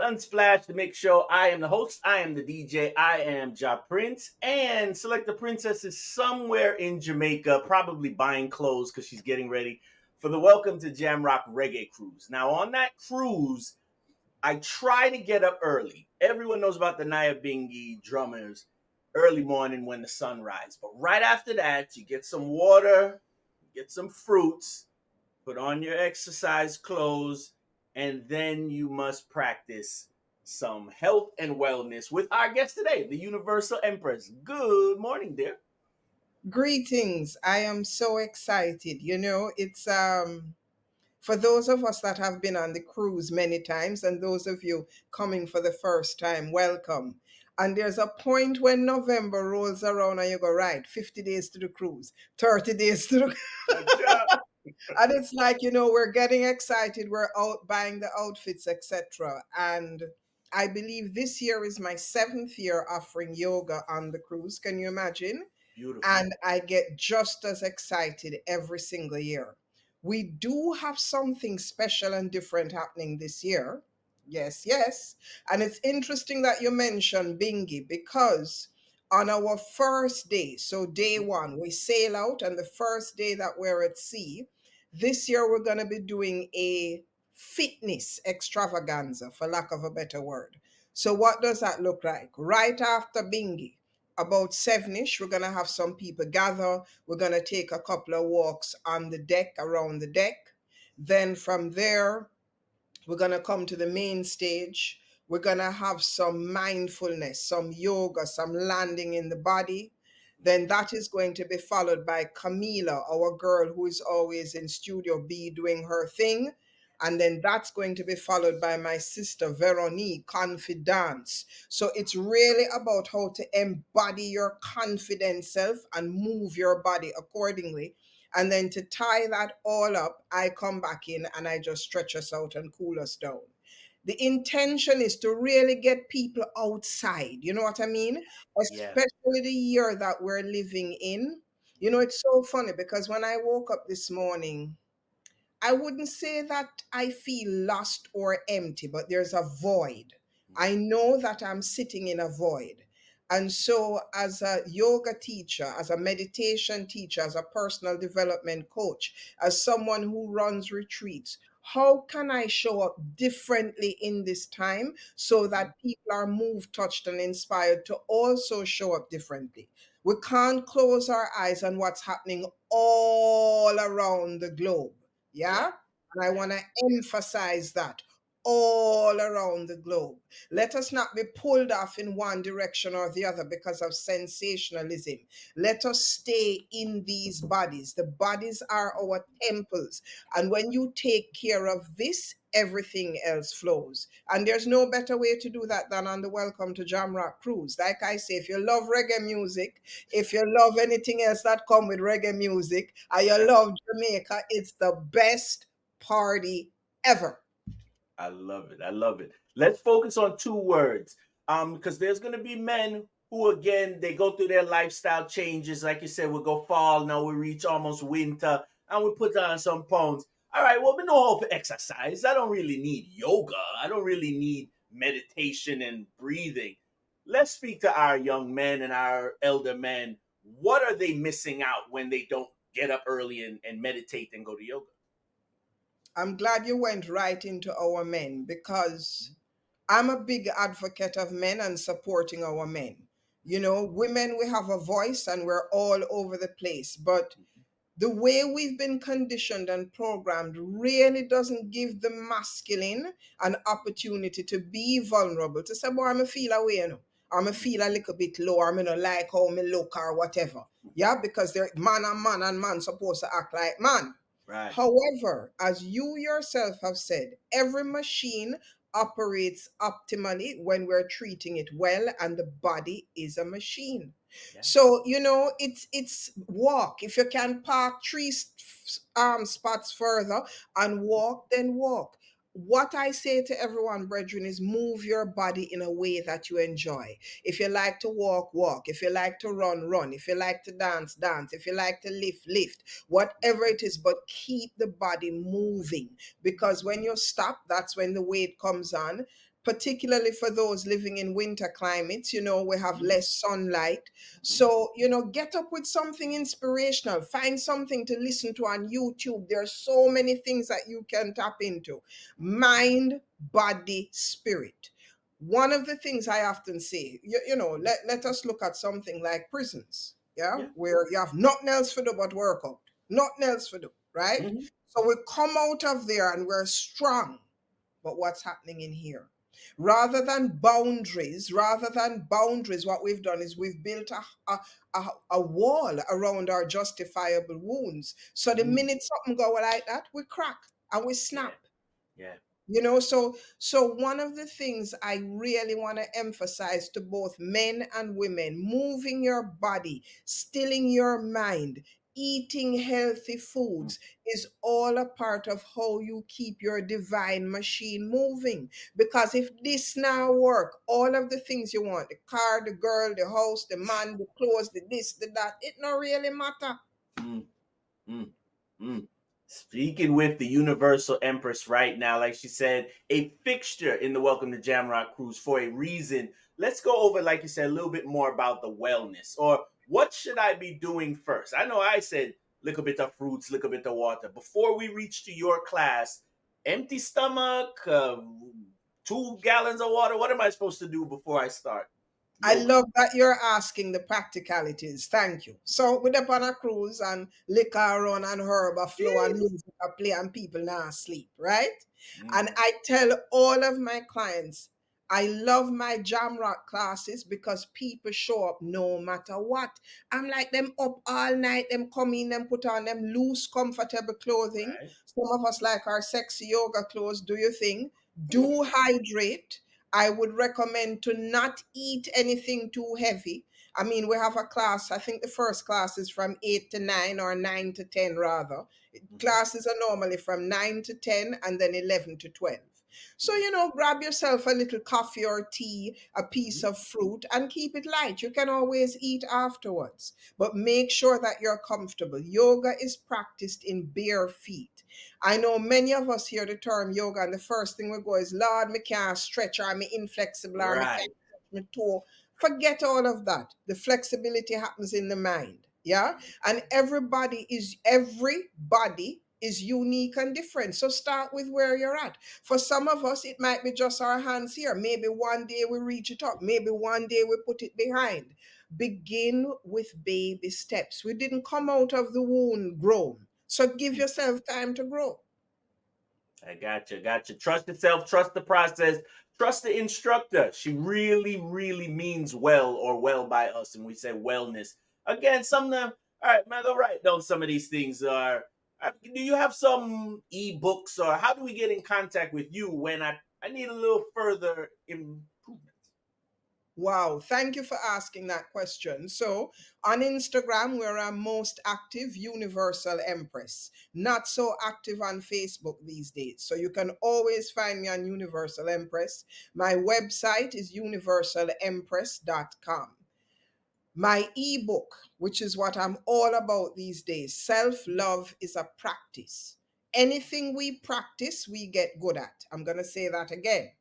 Sunsplash, the mix show. I am the host. I am the DJ. I am Ja Prince. And Select the Princess is somewhere in Jamaica, probably buying clothes because she's getting ready for the Welcome to Jamrock Reggae Cruise. Now, on that cruise, I try to get up early. Everyone knows about the Naya Bingi drummers early morning when the sun rises. But right after that, you get some water, get some fruits, put on your exercise clothes, and then you must practice some health and wellness with our guest today, the Universal Empress. Good morning, dear. Greetings. I am so excited. It's for those of us that have been on the cruise many times and those of you coming for the first time, welcome. And there's a point when November rolls around and you go, right, 50 days to the cruise, 30 days to the and it's like, we're getting excited, we're out buying the outfits, etc. And I believe this year is my 7th year offering yoga on the cruise. Can you imagine? Beautiful. And I get just as excited every single year. We do have something special and different happening this year. Yes, yes. And it's interesting that you mentioned Bingi because on our first day, so day one, we sail out, and the first day that we're at sea, this year we're going to be doing a fitness extravaganza, for lack of a better word. So, what does that look like? Right after Bingi, about 7ish, we're going to have some people gather. We're going to take a couple of walks on the deck, around the deck. Then from there, we're going to come to the main stage. We're going to have some mindfulness, some yoga, some landing in the body. Then that is going to be followed by Camila, our girl who is always in Studio B doing her thing. And then that's going to be followed by my sister Veronique, Confidence. So it's really about how to embody your confident self and move your body accordingly. And then to tie that all up, I come back in and I just stretch us out and cool us down. The intention is to really get people outside. You know what I mean? Yeah. Especially the year that we're living in. It's so funny because when I woke up this morning, I wouldn't say that I feel lost or empty, but there's a void. I know that I'm sitting in a void. And so, as a yoga teacher, as a meditation teacher, as a personal development coach, as someone who runs retreats, how can I show up differently in this time so that people are moved, touched, and inspired to also show up differently? We can't close our eyes on what's happening all around the globe. Yeah. Yeah. And I Yeah. want to emphasize that all around the globe. Let us not be pulled off in one direction or the other because of sensationalism. Let us stay in these bodies. The bodies are our temples. And when you take care of this, everything else flows. And there's no better way to do that than on the Welcome to Jamrock Cruise. Like I say, if you love reggae music, if you love anything else that come with reggae music, and you love Jamaica, it's the best party ever. I love it. I love it. Let's focus on two words. Because there's gonna be men who again they go through their lifestyle changes. Like you said, we'll go fall, now we reach almost winter, and we put on some pounds. All right, well, we know how to exercise. I don't really need yoga. I don't really need meditation and breathing. Let's speak to our young men and our elder men. What are they missing out when they don't get up early and meditate and go to yoga? I'm glad you went right into our men because I'm a big advocate of men and supporting our men. Women, we have a voice and we're all over the place, but the way we've been conditioned and programmed really doesn't give the masculine an opportunity to be vulnerable, to say, boy, I'm feel away, I'm feel a little bit low, I'm not like how me look or whatever. Yeah, because they're man and man supposed to act like man. Right. However, as you yourself have said, every machine operates optimally when we're treating it well, and the body is a machine. Yeah. So it's walk. If you can park three spots further and walk, then walk. What I say to everyone, brethren, is move your body in a way that you enjoy. If you like to walk, walk. If you like to run, run. If you like to dance, dance. If you like to lift, lift. Whatever it is, but keep the body moving. Because when you stop, that's when the weight comes on. particularly for those living in winter climates. We have Mhm. less sunlight. Mhm. So, get up with something inspirational. Find something to listen to on YouTube. There are so many things that you can tap into. Mind, body, spirit. One of the things I often say, let us look at something like prisons, yeah, Yeah. where you have nothing else to do but work out, nothing else to do, right? Mhm. So we come out of there and we're strong. But what's happening in here? Rather than boundaries, what we've done is we've built a wall around our justifiable wounds. So the Mm. minute something go like that, we crack and we Yeah. snap. Yeah. So one of the things I really want to emphasize to both men and women: moving your body, stilling your mind, eating healthy Mm. foods is all a part of how you keep your divine machine moving. Because if this now work, all of the things you want, the car, the girl, the house, the man, the clothes, the this, the that, it not really matter. Mm. Mm. Mm. Speaking with the Universal Empress right now, like she said, a fixture in the Welcome to Jamrock Cruise for a reason. Let's go over, like you said, a little bit more about the wellness, or what should I be doing first? I know I said lick a bit of fruits, lick a bit of water. Before we reach to your class, empty stomach, 2 gallons of water. What am I supposed to do before I start I yoga? love that you're asking the practicalities. Thank you. So we're up on a cruise and liquor run and herb a flow and Yes. music a play and people now sleep, right? Mm. And I tell all of my clients, I love my Jamrock classes because people show up no matter what. I'm like them up all night, them come in, them put on them loose, comfortable clothing. Right. Some of us like our sexy yoga clothes. Do your thing. Do hydrate. I would recommend to not eat anything too heavy. I mean, we have a class, I think the first class is from 8 to 9 or 9 to 10 rather. Mhm. Classes are normally from 9 to 10 and then 11 to 12. So, grab yourself a little coffee or tea, a piece Mhm. of fruit, and keep it light. You can always eat afterwards, but make sure that you're comfortable. Yoga is practiced in bare feet. I know many of us hear the term yoga, and the first thing we go is, Lord, me can't stretch, or me inflexible, or me Right. can't touch my toe. Forget all of that. The flexibility happens in the mind. Yeah. And everybody is unique and different. So start with where you're at. For some of us, it might be just our hands here. Maybe one day we reach it up. Maybe one day we put it behind. Begin with baby steps. We didn't come out of the womb grown. So give yourself time to grow. I gotcha, gotcha. Trust yourself, trust the process, trust the instructor. She really, really means well or well by us. And we say wellness. Again, some of them, all right, man, go write down some of these things. Do you have some ebooks, or how do we get in contact with you when I need a little further improvement? Wow, thank you for asking that question. So, on Instagram, where I'm most active, Universal Empress. Not so active on Facebook these days. So, you can always find me on Universal Empress. My website is universalempress.com. My ebook, which is what I'm all about these days, Self Love is a Practice. Anything we practice, we get good at. I'm going to say that again.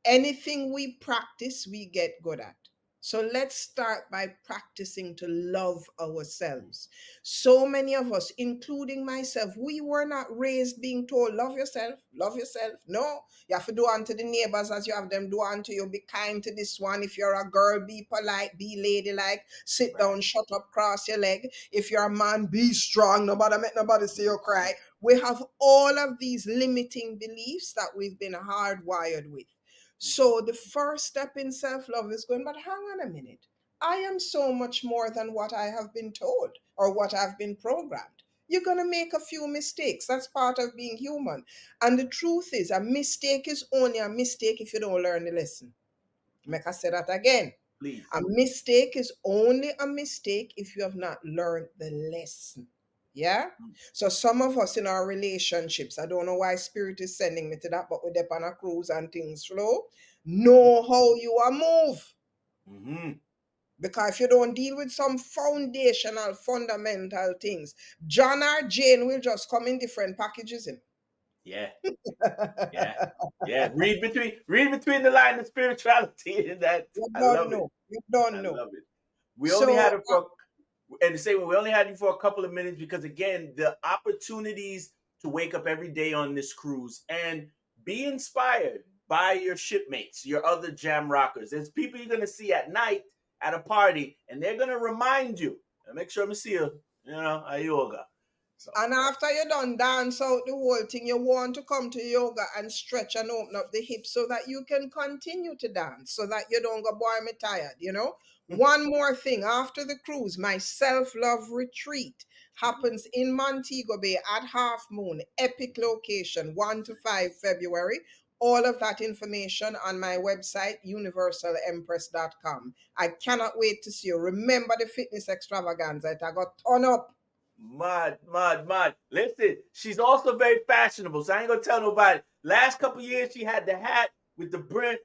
Anything we practice, we get good at. So let's start by practicing to love ourselves. So many of us, including myself, we were not raised being told, love yourself, love yourself. No, you have to do unto the neighbors as you have them do unto you. Be kind to this one. If you're a girl, be polite, be ladylike, sit Right. down, shut up, cross your leg. If you're a man, be strong. Nobody make nobody see you cry. We have all of these limiting beliefs that we've been hardwired with. So the first step in self love is going, but hang on a minute. I am so much more than what I have been told or what I've been programmed. You're going to make a few mistakes. That's part of being human. And the truth is, a mistake is only a mistake if you don't learn the lesson. Make I say that again. A Please. mistake is only a mistake if you have not learned the lesson. Yeah? So some of us in our relationships, I don't know why spirit is sending me to that, but we're up on a cruise and things flow. Know how you are move. Mm-hmm. Because if you don't deal with some foundational, fundamental things, John or Jane will just come in different packages. In. Yeah, yeah, yeah. Read between the lines of spirituality in that. You I don't love it. know. You don't I know. love it. We only So had her for, and to say we only had you for a couple of minutes because again, the opportunities to wake up every day on this cruise and be inspired by your shipmates, your other jam rockers. There's people you're gonna see at night at a party, and they're gonna remind you. Make sure I see you. You know, a yoga. So and after you done dance out the whole thing, you want to come to yoga and stretch and open up the hips so that you can continue to dance, so that you don't go, boy, me tired, you know? One more thing, after the cruise, my self-love retreat happens in Montego Bay at Half Moon, epic location, 1 to 5 February. All of that information on my website, universalempress.com. I cannot wait to see you. Remember the fitness extravaganza. It I got torn up. Mud. Listen, she's also very fashionable, so I ain't gonna tell nobody. Last couple years, she had the hat with the brim.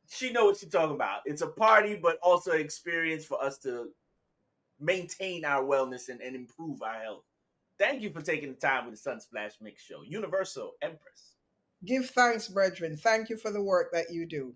She know what she's talking about. It's a party, but also an experience for us to maintain our wellness and improve our health. Thank you for taking the time with the Sunsplash Mix Show. Universal Empress. Give thanks, brethren. Thank you for the work that you do.